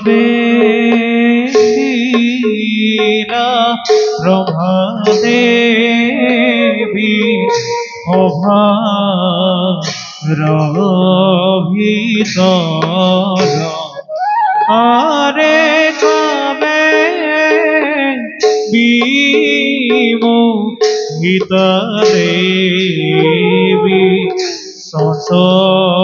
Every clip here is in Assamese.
বেশিলা ব্রহ্মদেবী অভারভিতর আরে কবে বিমোহিতা দেবী সসলধরা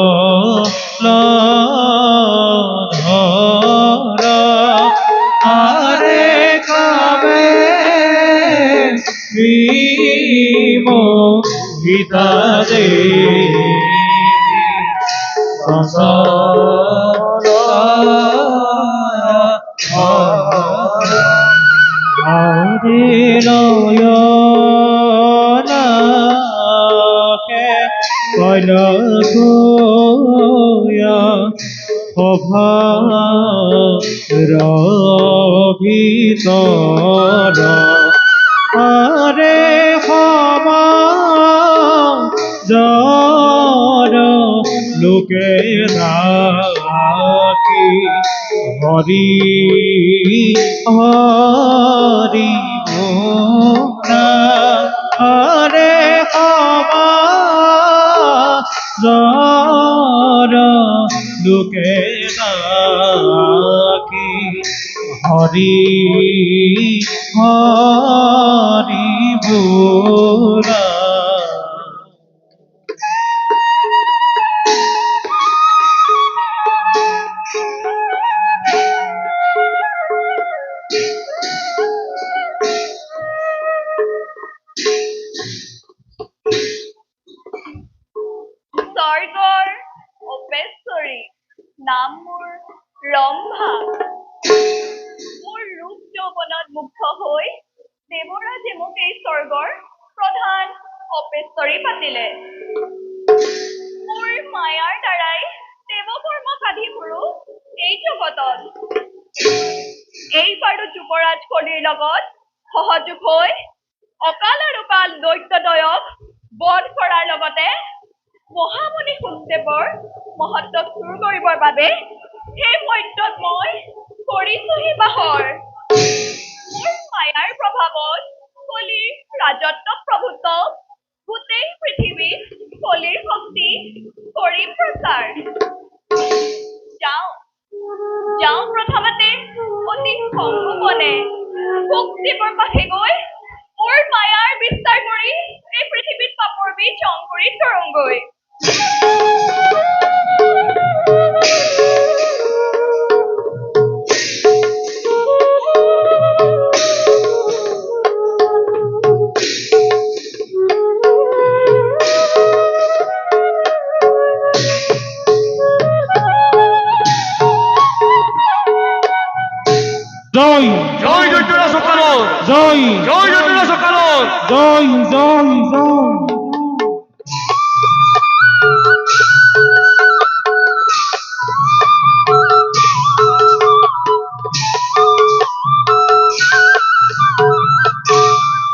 আরে কবে বিমোহিতা দেবী হরে নয়নাকে কলকয়া অভারভিতর হরে সমাজর লোকে রাখি হরি হরি মোরা হরে সমাজর লোকে রাখি হরি হরি মোরা স্বৰ্গৰ অপেশ্বৰী নাম মোৰ ৰম্ভা মোৰ ৰূপ যৌৱনত মুগ্ধ হৈ দেৱৰাজে মোক এই স্বৰ্গৰ প্ৰধান অপেশ্বৰী পাতিলে মোৰ মায়াৰ দ্বাৰাই দেৱকৰ্ম সাধি ফুৰো এই জগতত এইবাৰো যুৱৰাজ কলিৰ লগত সহযোগ হৈ অকাল আৰু কাল দৈত্যদয়ক বধ কৰাৰ লগতে মহামুনি সুখদেৱৰ মহত্বক চুৰ কৰিবৰ বাবে সেই মৰ্ত্যত মই কৰিছোহি বাহৰ মোৰ মায়াৰ প্ৰভাৱত কলিৰ ৰাজত্ব প্ৰভুত্ব গোটেই পৃথিৱীত কলিৰ শক্তি কৰি প্ৰচাৰ যাওঁ প্ৰথমতে অতি সংগোপনে সুখদেৱৰ কাষে গৈ মোৰ মায়াৰ বিস্তাৰ কৰি এই পৃথিৱীত পাপৰ বীজ অংকুৰিত কৰোঁগৈ জয় জয় দৈত্যরা সকালর জয় জয় দৈত্যরা সকালর জয় জয় জয়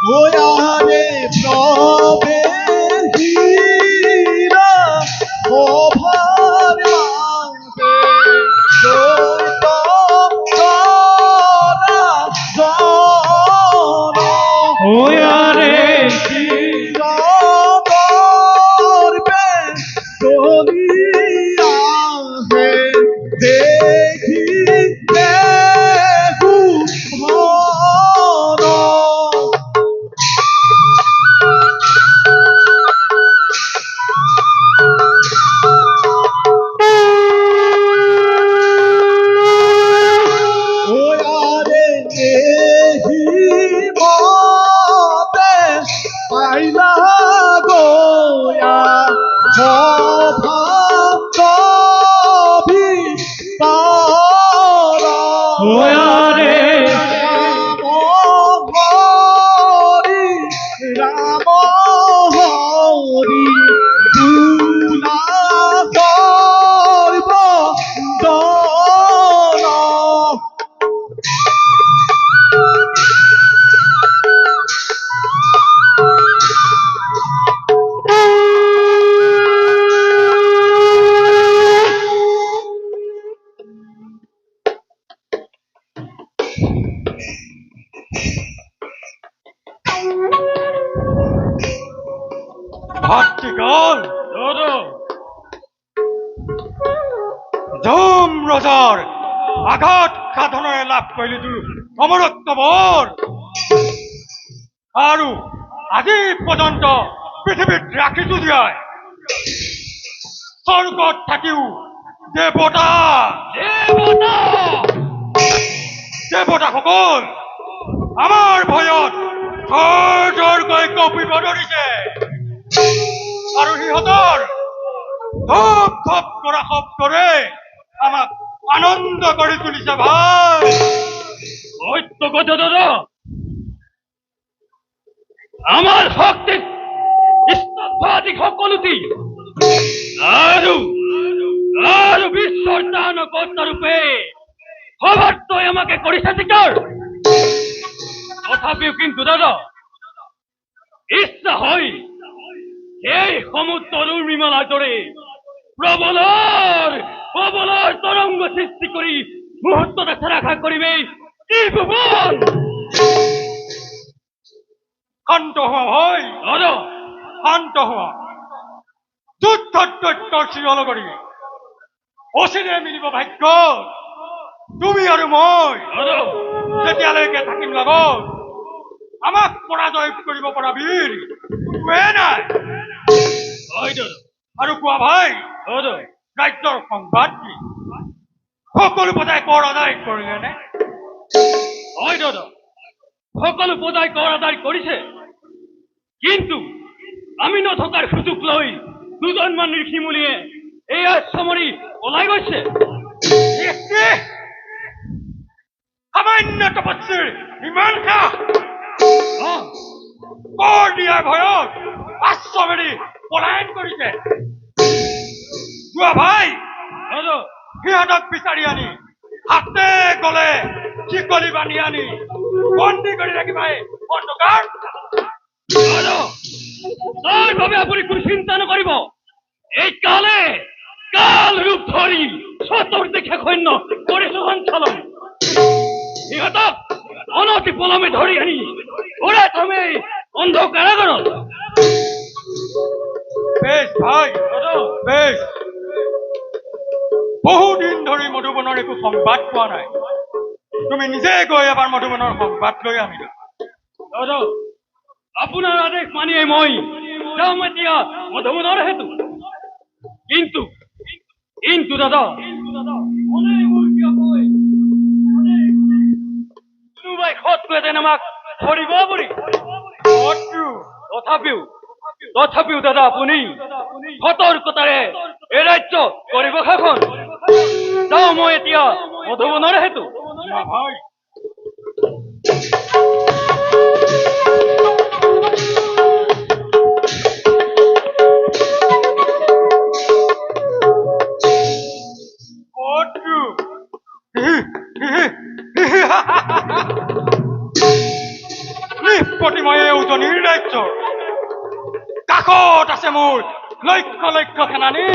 ওয়ারে প্রবেশিরা অভার মাঝে দৈত্য করা জন ওয়ারে চিরা করবে চলিয়াছে দেখিতে ভর ওয়ারে ভাতৃগণ, ধুম ৰজাৰ আঘাত সাধনেৰে লাভ কৰিলো অমৰত্ব বৰ, আৰু আজি পৰ্যন্ত পৃথিৱীত ৰাখিছো জীয়াই স্বৰ্গত থাকিও দেৱতা দেৱতাসকল আমাৰ ভয়ত থৰ থৰকৈ কঁপিব ধৰিছে, আৰু সিহঁতৰ ধপ ধপ কৰা শব্দৰে আমাক আনন্দ কৰি তুলিছে ভাই। সত্য কথা দাদা, আমাৰ শক্তি স্তম্ভাদি সকলোটি আৰু আৰু বিশ্বৰ দানকৰ্তা ৰূপে সবাতকৈ আমাকে কৰিছে স্বীকাৰ। তথাপিও কিন্তু দাদা ইচ্ছা হয় এই সমুদ্ৰৰ উৰ্মিমালাৰ দৰে প্ৰবলৰ তৰংগ সৃষ্টি কৰি মুহূৰ্ততে ধাৰাঘাত কৰিবে এই ভুৱন। শান্ত হোৱা হয় দাদা, শান্ত হোৱা। যুদ্ধত দৈত্যৰ চিৰল কৰি অচিৰে মিলিব ভাগ্য। তুমি আৰু মই যেতিয়ালৈকে থাকিম লগত, আমাক পৰাজয় কৰিব পৰা বীৰ কোনোৱে নাই। আৰু কোৱা ভাই, ৰাজ্যৰ সংবাদ কি? সকলো প্ৰজাই কৰ আদায় কৰিলে নে? হয় দাদা, সকলো প্ৰজাই কৰ আদায় কৰিছে, কিন্তু আমি নথকাৰ সুযোগ লৈ দুজনমান ঋষিমুনিয়ে এই আশ্ৰমৰি ওলাই গৈছে। সামান্য তপস্বীৰ ইমান সাহ, কৰ দিয়াৰ ভয়ত আশ্ৰম এৰি পলায়ন কৰিছে। যোৱা ভাই, সিহঁতক বিচাৰি আনি হাতে গলে শিকলি বান্ধি আনি বন্দী কৰি ৰাখিবা এই অন্ধকাৰ। তাৰ বাবে আপুনি কোনো চিন্তা নকৰিব। এই কাল ৰূপ ধৰি চতুৰ্দিশে সৈন্য কৰিছো সঞ্চালন। সিহঁতক অনতি পলমে ধৰি আনি ঘূৰাই থমে অন্ধকাৰাগাৰত। বেশ ভাই, বেশ। বহুদিন ধৰি মধুবনৰ একো সংবাদ পোৱা নাই, তুমি নিজে গৈ এবাৰ মধুবনৰ সংবাদ লৈ আনিবা। আপোনাৰ আদেশ মানিয়ে মই যাম এতিয়া মধুবনৰ হেতু। কিন্তু দাদা, কোনোবাই শত্ৰুৱে যেন আমাক ধৰিব বুলি। তথাপিও দাদা আপুনি সতৰ্কতাৰে এই ৰাজ্য কৰিব শাসন। যাওঁ মই এতিয়া মধুবনৰ হেতু। নিষ্পত্তিময়ে উজনিৰ ৰাজ্য, কাষত আছে মোৰ লক্ষ লক্ষ সেনানী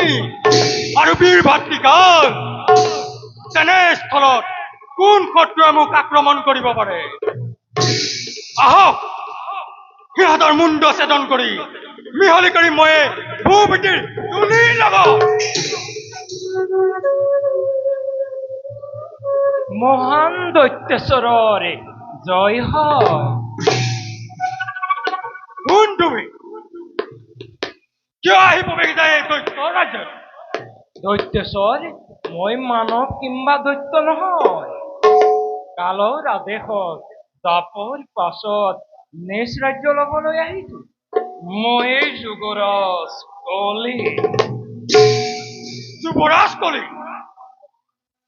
আৰু বীৰ ভাতৃকাল। তেনেস্থলত কোন শত্ৰুৱে মোক আক্ৰমণ কৰিব পাৰে? আহক, সিহঁতৰ মুণ্ড ছেদন কৰি মিহলি কৰি মই ভূপতিৰ তুলিৰ লগত। মহান দৈত্যেশ্বৰৰে জয় হয়। কোন তুমি? কিয় আহি প্ৰৱেশ যায় এই দৈত্য ৰাজ্যত? দৈত্যেশ্বৰ, মই মানৱ কিম্বা দৈত্য নহয়। কালৰ আদেশত দাপৰ পাছত নেচ ৰাজ্য ল'বলৈ আহিছো। মই যুৱৰাজ কলি। যুৱৰাজ কলি?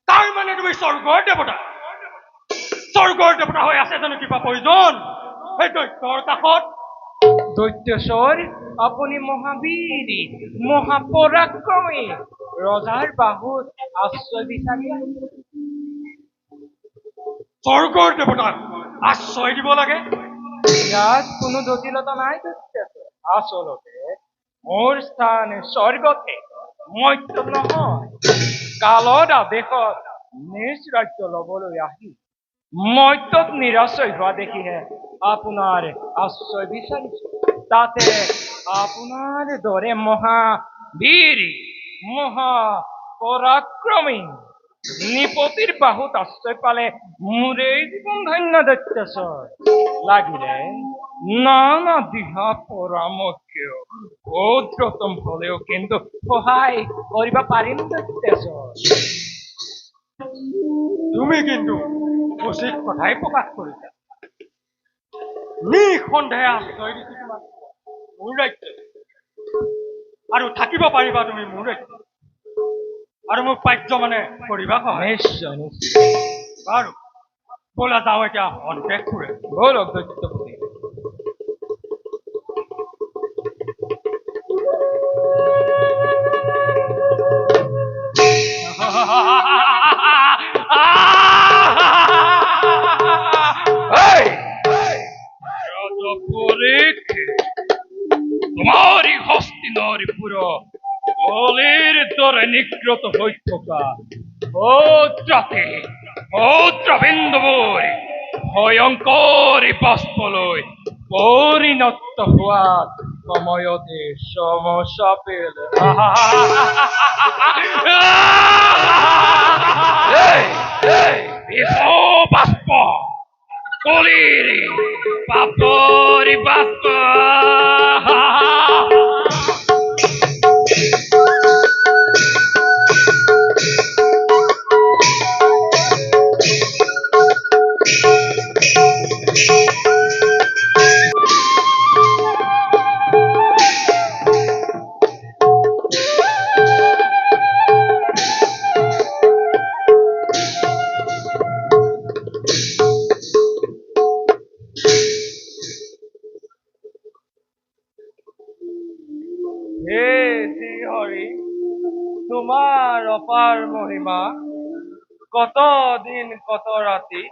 তাৰ মানে তুমি স্বৰ্গৰ দেৱতা? স্বৰ্গৰ দেৱতা হৈ আছে জানো কিবা প্ৰয়োজন সেই দৈত্যৰ কাষত? দৈত্যেশ্বৰ, আপুনি মহাবীৰ, মহাপৰাক্ৰমী, ৰজাৰ বাহুত আশ্ৰয় বিচাৰি স্বৰ্গৰ দেৱতাক আশ্ৰয় দিব লাগে? ইয়াত কোনো জটিলতা নাই দৈত্যেশ্বৰ। আচলতে মোৰ স্থান স্বৰ্গতে, মৰ্ত্যত নহয়। কালৰ আদেশত নিজ ৰাজ্য ল'বলৈ আহি মৰ্ত্যত নিৰাশ্ৰয় হোৱা দেখিহে আপোনাৰ আশ্ৰয় বিচাৰিছো। তাতে আপোনাৰ দৰে মহাবীৰ মহা পৰাক্ৰমী নৃপতিৰ বাহুত আশ্ৰয় পালে মোৰেই জীৱন ধন্য দৈত্যেশ্বৰ। লাগিলে নানা দিহা পৰামৰ্শ ক্ষুদ্ৰতম হলেও কিন্তু সহায় কৰিব পাৰিম দৈত্যেশ্বৰ। তুমি কিন্তু উচিত কথাই প্ৰকাশ কৰিছা। নিঃসন্দেহে আশ্ৰয় দিছো তোমাক মোৰ ৰাজ্যত, আৰু থাকিব পাৰিবা তুমি মোৰ ৰাজ্যত, আৰু মোক পাৰ্য মানে কৰিবা সহায়। নিশ্চয় নিশ্চয়। বাৰু ব'লা যাওঁ এতিয়া অন্তেশ ফুৰে। বলক দৈত্যপতি। তোমাৰই হস্তিনাৰপুৰ বলেৰ দৰে নিগ্ৰত হই থকা ভদ্ৰবিন্দুবোৰ ভয়ঙ্কৰী বাষ্পলৈ পৰিণত হোৱাৰ সময়তে সমচাপেল বাষ্প কলিৰ বাপৰি বাষ্প। হে শ্ৰীহৰি, তোমাৰ অপাৰ মহিমা, কত দিন কত ৰাতি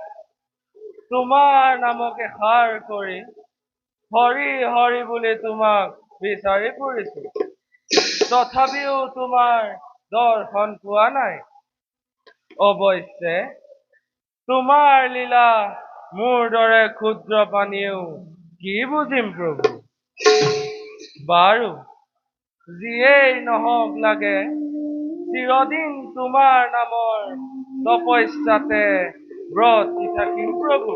তোমাৰ নামকে সাৰ কৰি হৰি হৰি বুলি তোমাক বিচাৰি ফুৰিছো, তথাপিও তোমাৰ দৰ্শন পোৱা নাই। অৱশ্যে তোমাৰ লীলা মোৰ দৰে ক্ষুদ্ৰ প্ৰাণীয়েও কি বুজিম প্ৰভু। বাৰু যিয়েই নহওক লাগে, চিৰদিন তোমাৰ নামৰ তপস্যাতে ব্ৰতী থাকিম প্ৰভু।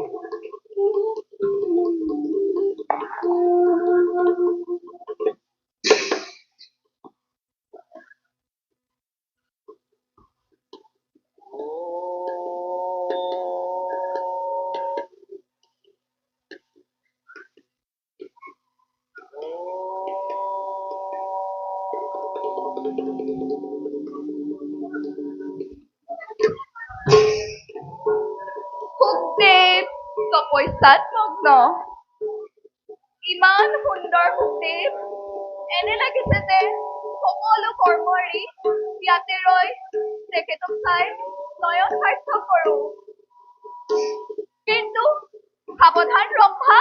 সুখদেৱ তপস্যাত মগ্ন। ইমান সুন্দৰ সুখদেৱ, এনে লাগিছে যে সকলো কৰ্ম এৰি ইয়াতে ৰৈ তেখেতক চাই নয়ন সাৰ্থক কৰো। কিন্তু সাৱধান ৰম্ভা,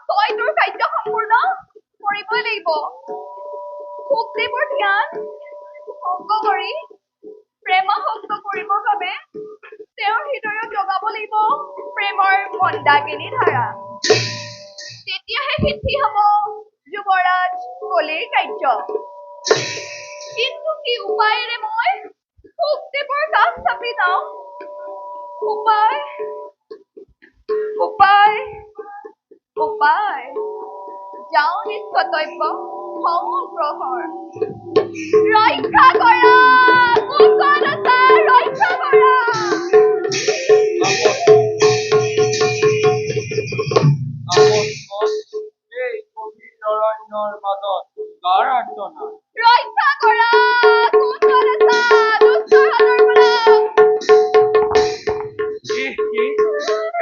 তই তোৰ কাৰ্য সম্পূৰ্ণ কৰিবই লাগিব। সুখদেৱৰ ধ্যান ভংগ কৰি প্ৰেমাসক্ত কৰিবৰ বাবে তেওঁৰ হৃদয়ত জগাব লাগিব প্ৰেমৰ মন্দাকিনী ধাৰা। তেতিয়াহে সিদ্ধি হব যুৱৰাজ কলিৰ কাৰ্য। কিন্তু কি উপায়েৰে মই সুখদেৱৰ কাষ চাপি যাওঁ? উপায় উপায় উপায় যাওঁ নিষ্কৰ্তব্য হওঁ অগ্ৰসৰ। ৰক্ষা কৰা কুশলতা, ৰক্ষা কৰা। এই গভীৰ অৰণ্যৰ মাজত কাৰ আৰ্তনা? ৰক্ষা কৰা কুশলতা, দুষ্টৰ হাতৰ পৰা। কি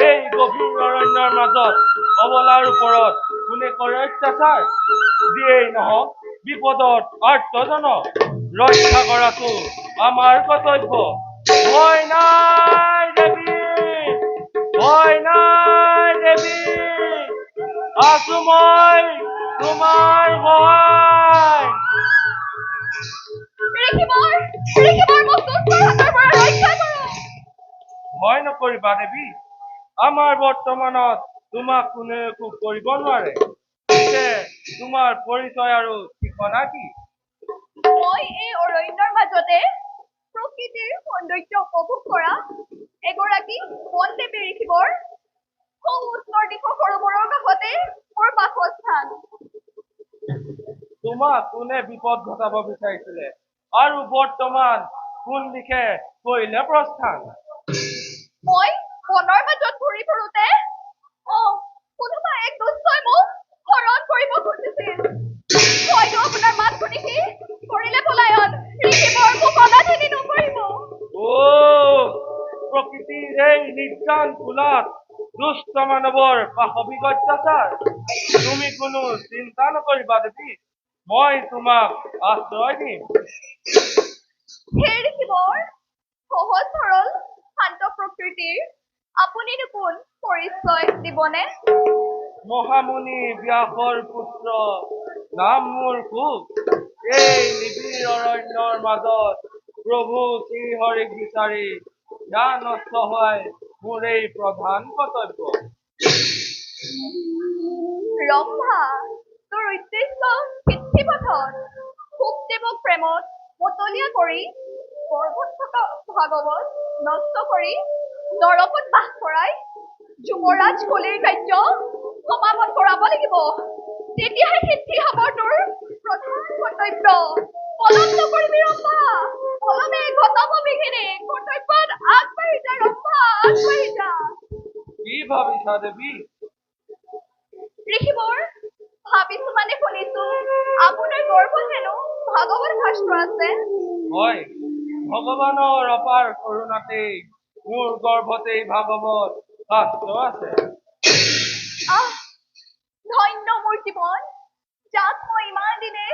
এই গভীৰ অৰণ্যৰ মাজত অবলাৰ ওপৰত কোনে কৰে অত্যাচাৰ? যিয়েই নহওক বিপদত আৰ্তজনক ৰক্ষা কৰাটো আমাৰ কৰ্তব্য। ভয় নাই দেৱী, ভয় নাই দেৱী, আছো মই তোমাৰ সহায়। ঋষিবৰ মোক দুষ্টৰ হাতৰ পৰা ৰক্ষা কৰা। ভয় নকৰিবা দেৱী, আমাৰ বৰ্তমানত তোমাক কোনে একো কৰিব নোৱাৰে। পিছে তোমাৰ পৰিচয় আৰু ঠিকনা কি? মই এই অৰণ্যৰ মাজতে প্ৰকৃতিৰ সৌন্দৰ্য উপভোগ কৰা এগৰাকী বন দেৱী ঋষিবৰ। সৌ উত্তৰ দিশৰ সৰোবৰৰ কাষতে মোৰ বাসস্থান। তোমাক কোনে বিপদ ঘটাব বিচাৰিছিলে আৰু বৰ্তমান কোন দিশে কৰিলে প্ৰস্থান? মই বনৰ মাজত ঘূৰি ফুৰোতে কোনোবা এক দুষ্টই মোক হৰণ কৰিব খুজিছিল। হয়তো আপোনাৰ মাত শুনি সি কৰিলে পলায়ন। ঋষিবৰ মোক অনাথিনী নকৰিব। প্ৰকৃতিৰ এই নিৰ্জন কুলত দুষ্ট মানৱৰ পাশবিক অত্যাচাৰ। তুমি কোনো চিন্তা নকৰিবা দেৱী, মই তোমাক আশ্ৰয় দিম। হে ঋষিবৰ, সহজ সৰল শান্ত প্ৰকৃতিৰ আপুনিনো কোন পৰিচয় দিবনে? মহামুনি ব্যাসৰ পুত্ৰ, নাম মোৰ কুশ। এই নিবিড় অৰণ্যৰ মাজত প্ৰভু শ্ৰীহৰিক বিচাৰি জ্ঞান অষ্টহায় মোৰ এই প্ৰধান কৰ্তব্য। ৰম্ভা, তোৰ উদ্দেশ্য সিদ্ধিপথত শুকদেৱক প্ৰেমত মতলীয়া কৰি গৰ্ভত থকা ভাগৱত নষ্ট কৰি নৰকত বাস কৰাই যুৱৰাজ কলিৰ কাৰ্য সমাপন কৰাব লাগিব। তেতিয়াহে সিদ্ধি হ'ব তোৰ প্ৰধান কৰ্তব্য। পলম নকৰিবি ৰম্ভা, পলমে ঘটাব বিঘিনি। কৰ্তব্যত আগবাঢ়ি যা ৰম্ভা, আগবাঢ়ি যা। কি ভাবিছা দেৱী? ঋষিবৰ, ভাবিছো মানে শুনিছো আপোনাৰ গৰ্ভত হেনো ভাগৱত শাস্ত্ৰ আছে। হয়, ভগৱানৰ অপাৰ কৰোণাতেই মোৰ গৰ্ভতেই ভাগৱত শাস্ত্ৰ আছে। আহ, ধন্য মোৰ জীৱন, যাক মই ইমান দিনে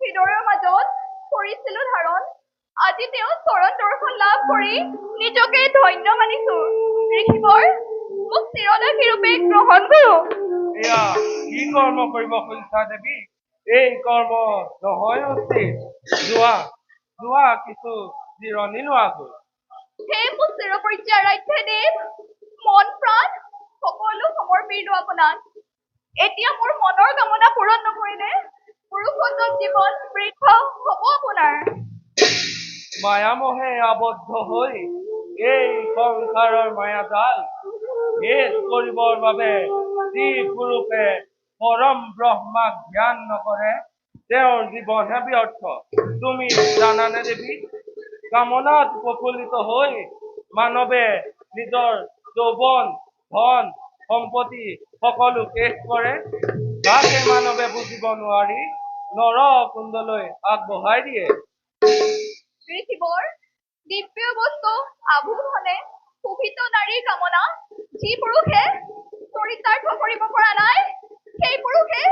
হৃদয়ৰ মাজত কৰিছিলো ধাৰণ। আজি তেওঁ চৰণ দৰ্শন লাভ কৰি নিজকে ধন্য মানিছো। ঋষিবৰ, মোক চিৰদৰ্শী ৰূপে গ্ৰহণ কৰো। এয়া কি কৰ্ম কৰিব খুজিছা দেৱী? এই কৰ্ম নহয় উচিত। যোৱা কিছু জিৰণি লোৱাগৈ। হে মোৰ চিৰপৰ্যায় ৰাজ্য দেৱ, মন প্ৰাণ সকলো সমৰ্পিলো আপোনাক। এতিয়া মোৰ মনৰ কামনা পূৰণ নকৰিলে পুৰুষোত্তম জীৱন বৃদ্ধ হ'ব আপোনাৰ। মায়ামোহে আবদ্ধ হৈ এই সংসাৰৰ মায়াজাল ভেদ কৰিবৰ বাবে যি পুৰুষে পৰম ব্ৰহ্মাক ধ্যান নকৰে তেওঁৰ জীৱনহে ব্যৰ্থ। তুমি জানানে দেৱী, কামনাত প্ৰফুল্লিত হৈ মানৱে নিজৰ যৌৱন, ধন, সম্পত্তি সকলো শেষ কৰে। যাকে মানৱে বুজিব নোৱাৰি নৰ কুণ্ডলৈ আগবঢ়াই দিয়ে। ঋষিবৰ, দিব্য বস্তু আভূষণে শোভিত নাৰীৰ কামনা যি পুৰুষে চৰিতাৰ্থ কৰিব পৰা নাই, সেই পুৰুষে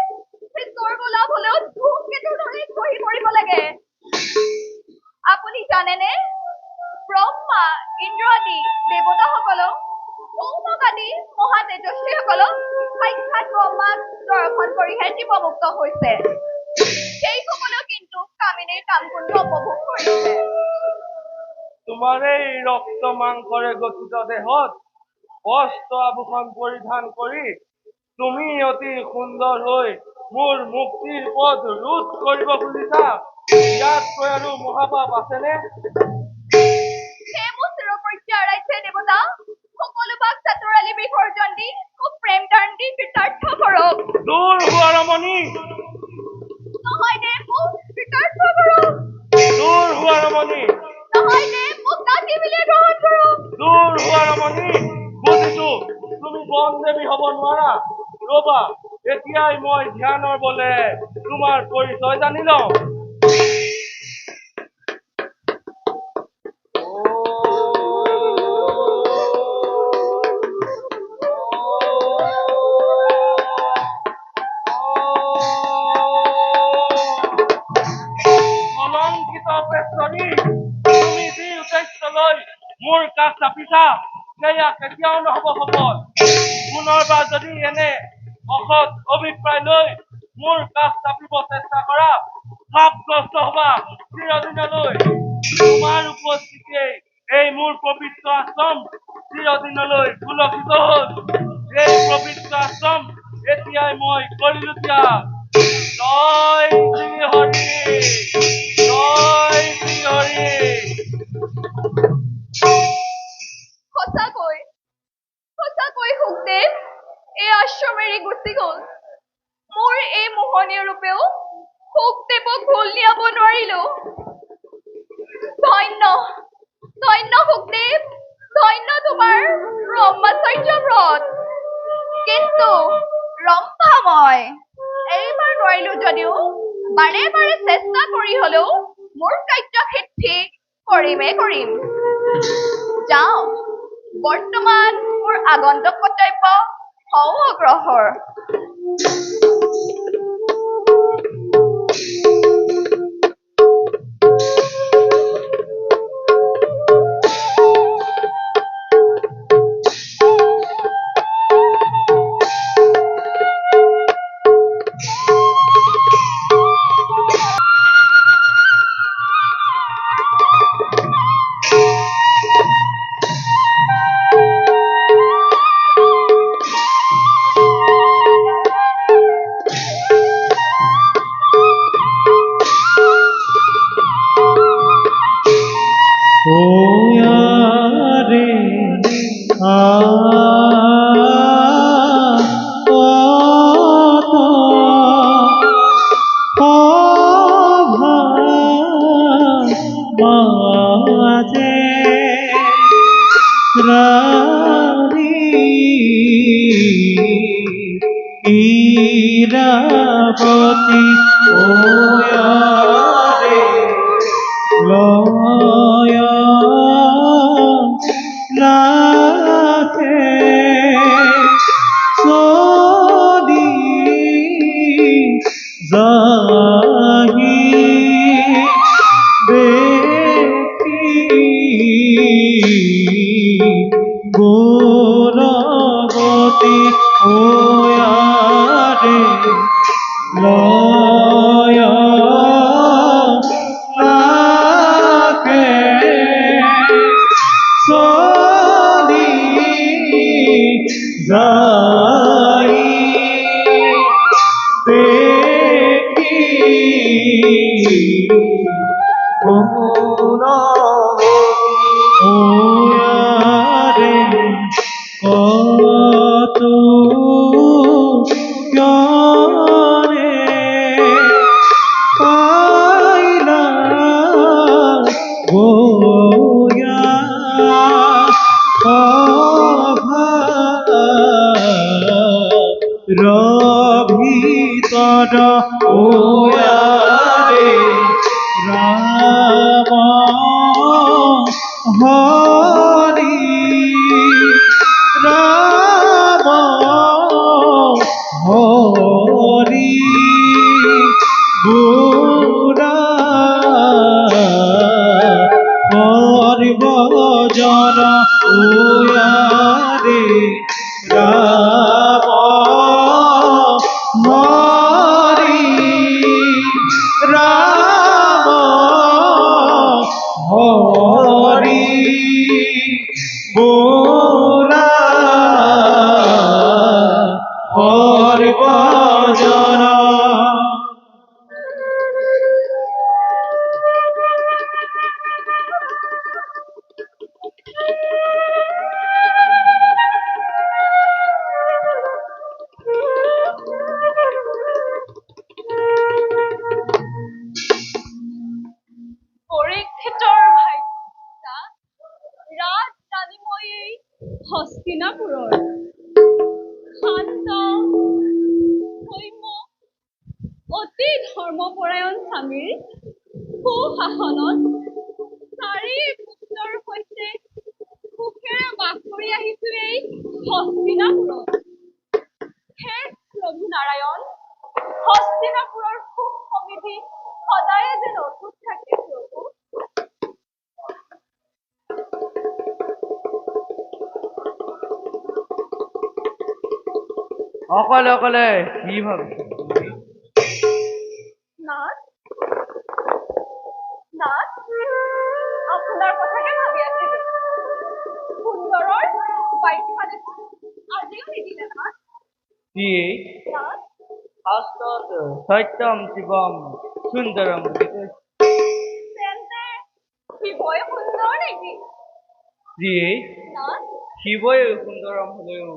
স্বৰ্গ লাভ হলেও ধূমকেতুৰ দৰে খহি পৰিব লাগে। আপুনি জানেনে, ব্ৰহ্মা, ইন্দ্ৰ আদি দেৱতাসকলক, সৌমক আদি মহা তেজস্বীসকলক সাক্ষাৎ ব্ৰহ্মাক দৰ্শন কৰিহে জীৱমুক্ত হৈছে। সেইসকলেও কিন্তু কামিনীৰ কামকুণ্ড উপভোগ কৰিছে। তোমাৰ এই ৰক্ত মাংসৰে গঠিত দেহত বস্ত্ৰ আভূষণ পৰিধান কৰি তুমি অতি সুন্দৰ হৈ মোৰ মুক্তিৰ পথ ৰোধ কৰিব খুজিছা। ইয়াতকৈ আৰু মহাপাপ আছেনে? হে মোৰ চিৰপৰ্যায় আৰাধ্য দেৱতা, সকলো বাক চাতুৰালি বিসৰ্জন দি মোক প্ৰেম দান দি কৃতাৰ্থ কৰক। দূৰ হোৱা ৰমণী, নহয় দে, মোক কৃতাৰ্থ কৰক। দূৰ হোৱা ৰমণী, নহয় দে, মোক নাতি বুলিয়ে গ্ৰহণ কৰক। দূৰ হোৱা ৰমণী। বুজিছো তুমি বন দেৱী হব নোৱাৰা। ৰবা, এতিয়াই মই ধ্যানৰ বলে তোমাৰ পৰিচয় জানি লওঁ। কলংকিত পেচনী, তুমি যি উদ্দেশ্য লৈ মোৰ কাষ চাপিছা সেয়া কেতিয়াও নহব সফল। পুনৰবাৰ যদি এনে অসৎ অভিপ্ৰায় লৈ মোৰ কাষ চাপিব চেষ্টা কৰা, ভাবগ্ৰস্ত হবা চিৰদিনলৈ। তোমাৰ উপস্থিতিয়ে এই মোৰ পবিত্ৰ আশ্ৰম চিৰদিনলৈ পুলকিত হল। এই পবিত্ৰ আশ্ৰম এতিয়াই মই কৰিলো ত্যাগ জয় শ্ৰী হৰি জয় শ্ৰী হৰি সঁচাকৈ সঁচাকৈ সুখদেৱ এই আশ্ৰম এৰি গুচি গ'ল। মোৰ এই মোহনীয় ৰূপেও সুখদেৱক ভুল নিয়াব নোৱাৰিলো। ধন্য ধন্য সুখদেৱ, ধন্য তোমাৰ ব্ৰহ্মচৰ্য ব্ৰত। কিন্তু ৰম্ভা মই এইবাৰ নোৱাৰিলো যদিও বাৰে বাৰে চেষ্টা কৰি হলেও মোৰ কাৰ্য সিদ্ধি কৰিমেই কৰিম। যাওঁ, বৰ্তমান মোৰ আগন্তুক কৰ্তব্য হওঁ অগ্ৰসৰ। ইরাবতী ওয়ারে লয় রাখে সদি জাহি দেখি গুণবতী ওয়ারে লয় রাখে সদি যাই দেখি ওয়ারে কত জ্ঞানে পাইলা গোয়া ভিতর ওয়ারে রাম হরি রাম হরি গুরা হরিভজন ওয়ারে রাম হরি রাম হরি গুরা হরিভজন পৰীক্ষিতৰ ভাইটা ৰাজ ৰাণী মই এই হস্তিনাপুৰৰ শান্ত সৌম্য অতি ধৰ্মপৰায়ণ স্বামীৰ সুশাসনত চাৰি পুত্ৰৰ সৈতে সুখেৰে বাস কৰি আহিছো এই হস্তিনাপুৰত। হে প্ৰভু নাৰায়ণ, হস্তিনাপুৰৰ সুখ সমৃদ্ধি সদায়ে যেন অটুট থাকে প্ৰভু। অকলে অকলে কি ভাবিছ নাথ নাথ, আপোনাৰ কথাকে ভাবি আছিলো। সুন্দৰৰ বাখ্যা দেখোন আজিও নিদিলে নাথ। প্ৰিয়ে নাথ, শাস্ত্ৰত সত্যম শিৱম সুন্দৰম বুলি কৈছে। তেন্তে শিৱই সুন্দৰ নেকি? প্ৰিয়ে নাথ, শিৱই সুন্দৰম হলেও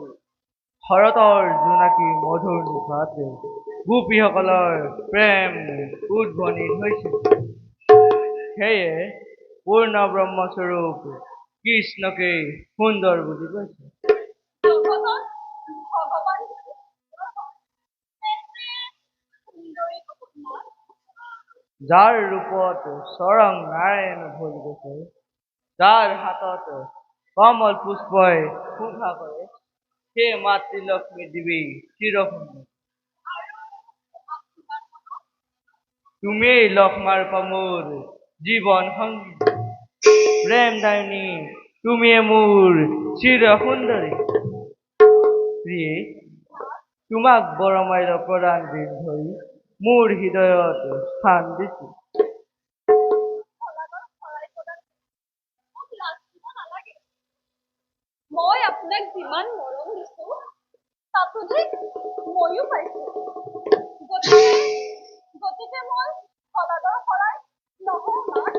শৰতৰ জোনাকী মধুৰ নিশাত গোপীসকলৰ প্ৰেম উদ্ভনি হৈছিল। সেয়ে পূৰ্ণ ব্ৰহ্মস্বৰূপ কৃষ্ণকে সুন্দৰ বুলি কৈছে। জগতত ভগৱান তেন্তে সুন্দৰী কোন নাথ? যাৰ ৰূপত স্বয়ং নাৰায়ণ ভৰি গৈছে, যাৰ হাতত কমল পুষ্পই শোভা কৰে, সেই মাতৃলক্ষ্মী দেৱী চিৰসুন্দৰ। তুমিয়েই লক্ষ্মাৰ মোৰ জীৱন সংগী, প্ৰেম দায়িনী তুমিয়ে মোৰ চিৰ সুন্দৰী। প্ৰিয়ে তোমাক বৰমাইল প্ৰদান দিন ধৰি মোৰ হৃদয়ত স্থান দিছো। মোক লাজ দিব নালাগে। মই আপোনাক যিমান মৰম দিছো তাতোধিক ময়ো পাইছো। গতিকে মই সদাগৰ শৰাই নহওঁ নাথ।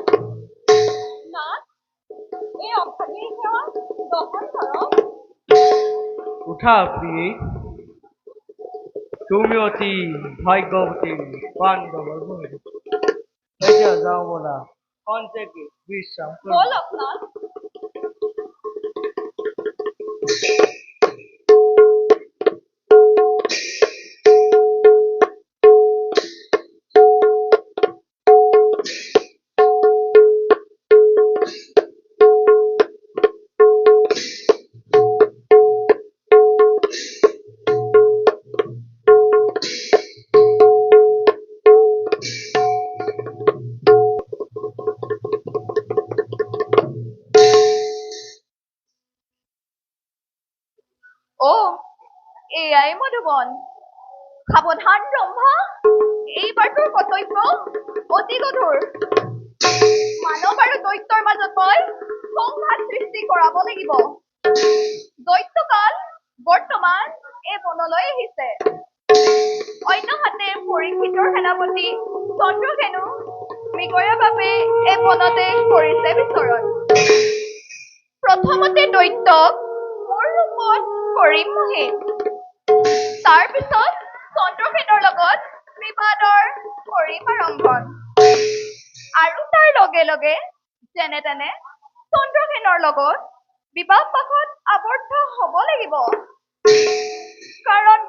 নাথ, এই অভাগীৰ সেৱা গ্ৰহণ কৰক। উঠা প্ৰিয়ে, তুমি অতি ভাগ্যৱতী পাণ্ডৱৰ ভূমি। এতিয়া যাওঁ বলা, খন্তেক বিশ্ৰাম কৰোঁ। বলক নাথ। এয়াই মধুবন। সাৱধান ব্ৰহ্মা, এইবাৰ তোৰ কৰ্তব্য অতি গধুৰ। মানৱ আৰু দৈত্যৰ মাজত মই সংঘাত সৃষ্টি কৰাব লাগিব। দৈত্যকাল বৰ্তমান এই বনলৈ আহিছে। অন্যহাতে পৰীক্ষিতৰ সেনাপতি চন্দ্ৰসেনো মৃগয়াৰ বাবে এই বনতে কৰিছে বিচৰণ। প্ৰথমতে দৈত্যক মোৰ ৰূপত কৰিম মোহিত। তাৰ পিছত চন্দ্ৰসেনৰ লগত বিবাদৰ কৰিম আৰম্ভণ। আৰু তাৰ লগে লগে যেনে তেনে চন্দ্ৰসেনৰ লগত বিবাহ পাশত আবদ্ধ হ'ব লাগিব। কাৰণ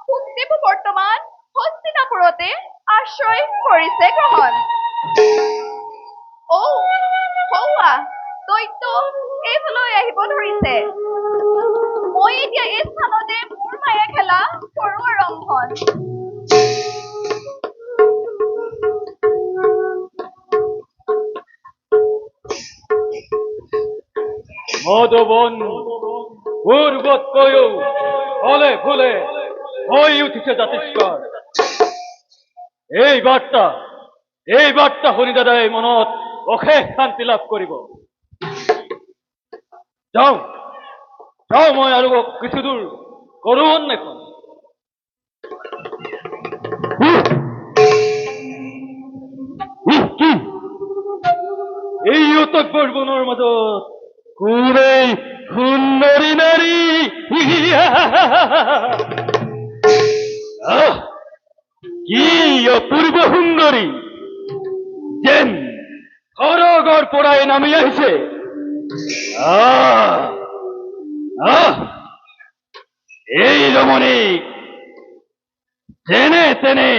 শুকদেৱো বৰ্তমান হস্তিনাপুৰতে আশ্ৰয় কৰিছে গ্ৰহণ। হৌৱা দৈত্য এইফালৈ আহিব ধৰিছে। মই এতিয়া এই স্থানতে মোৰ মায়া খেলা কৰোঁ আৰম্ভণ। মধুবন পূৰ্বতকৈও ফলে ফুলে হয়ে উঠেছে জাতিষ্কাৰ। এই বাৰ্তা শুনি দাদাই মনত অশেষ শান্তি লাভ কৰিব। যাওঁ মই আৰু কিছু দূৰ কৰোঁ অন্বেষণ। এই অতব্বৰ বনৰ মাজত কোনেই সুন্দৰী নাৰী? কি অপূৰ্ব সুন্দৰী, যেন সৰগৰ পৰাই নামি আহিছে। এই ৰমণীক যেনে তেনে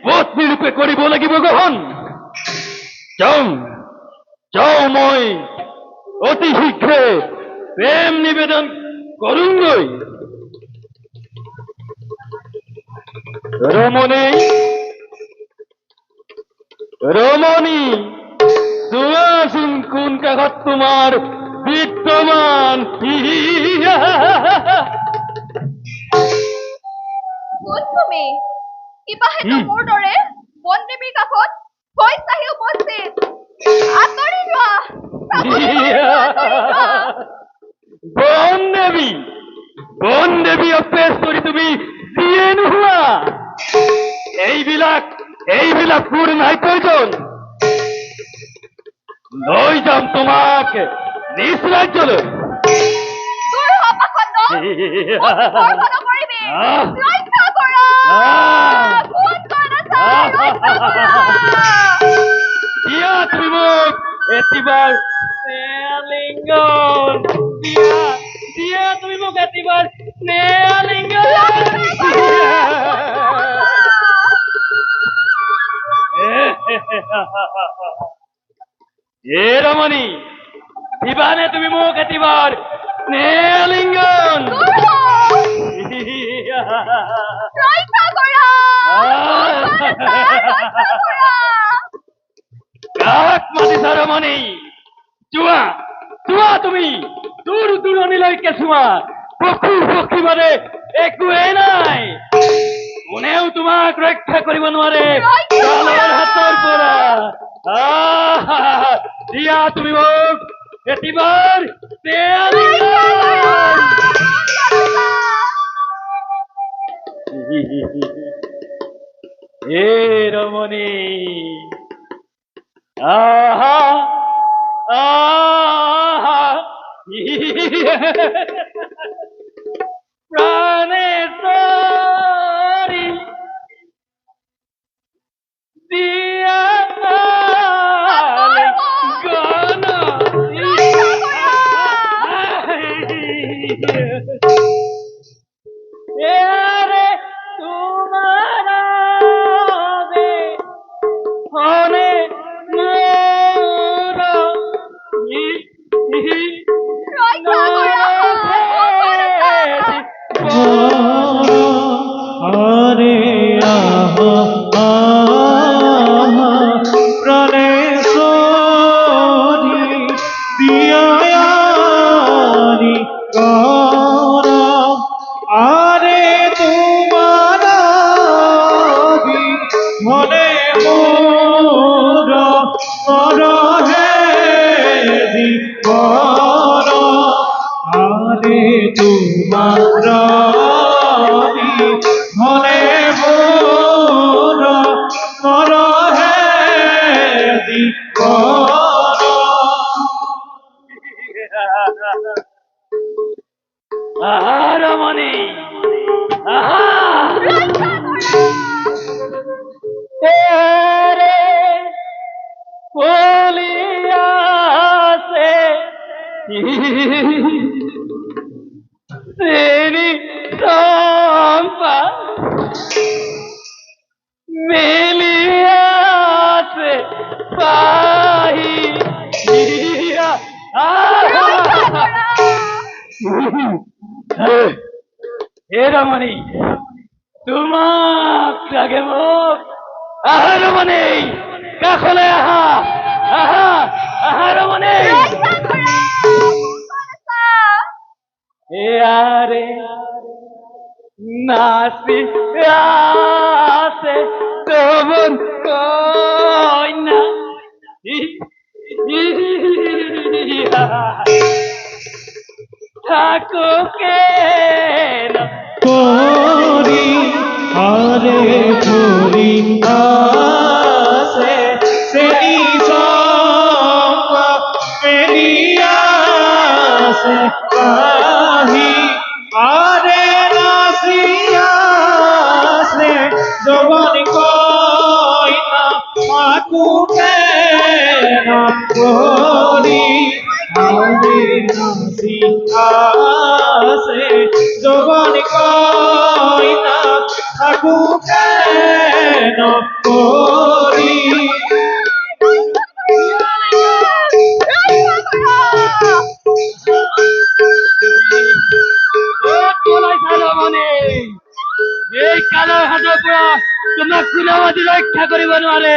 পত্নী ৰূপে কৰিব লাগিব গ্ৰহণ। যাওঁ মই অতি শীঘ্ৰে প্ৰেম নিবেদন কৰোঁগৈ। ৰমণী চোৱাচোন কোন কাষত তোমাৰ বিদ্যমান। কোন তুমি? কিবা হেতু মোৰ দৰে বনদেৱীৰ কাষত ভয় চাহি উপস্থিত। আঁতৰি যোৱা। বনদেৱী, বন দেৱী অভ্যেস কৰি তুমি যিয়ে নোহোৱা এইবিলাক মোৰ নাই প্ৰয়োজন। লৈ যাম তোমাক নিজ ৰাজ্যলৈ। দূৰ হ পাখণ্ড! মোক স্পৰ্শ নকৰিবি! ৰক্ষা কৰা! কোন কণ আছা? ৰক্ষা কৰা! দিয়া তুমি মোক এটিবাৰ স্নেহালিংগন। দিয়া তুমি মোক এটিবাৰ এ ৰমণী, দিবানে তুমি মোক এটিবাৰ স্নেহালিংগন? ৰক্ষা কৰা! ৰক্ষা কৰা! কাক মাতিছা ৰমণী? চোৱা চোৱা, তুমি দূৰ দূৰণিলৈকে চোৱা, পশু মানে একোৱেই নাই। কোনেও তোমাক ৰক্ষা কৰিব নোৱাৰে কালৰ হাতৰ পৰা। দিয়া তুমি মোক এটিবাৰ হে ৰমণী, আহা আহা প্রাণেশ্বরী দিয়া গণ এরে তোমার হনে মোর আরে আহা আহা প্রাণেশ্বরী দিয়ায়ারি কর আরে তোমার মনে মোর কর হে কর আরে তোমার মনে মোর কর হে কর রমণী, বলিয়াছে শ্রেণী চম্পা মেলিয়াছে পাহি হে রমণী, তোমাক লাগে মোক। আহা ৰমণী, কাষলৈ আহা আহা আহা ৰমণী। এয়ারে নাচি আছে তবন কইনা থাকো কেন করি আরে করি আসে সেনি সম্পা মেলিয়াসে পাহি আরে নাসিয়াসে জবান কইনা মাকুতে না করি আরে নাসিয়াসে জবান কইনা থাকুকে না করি এই কালৰ হাতৰ পৰা তোমাক কোনেও আজি ৰক্ষা কৰিব নোৱাৰে।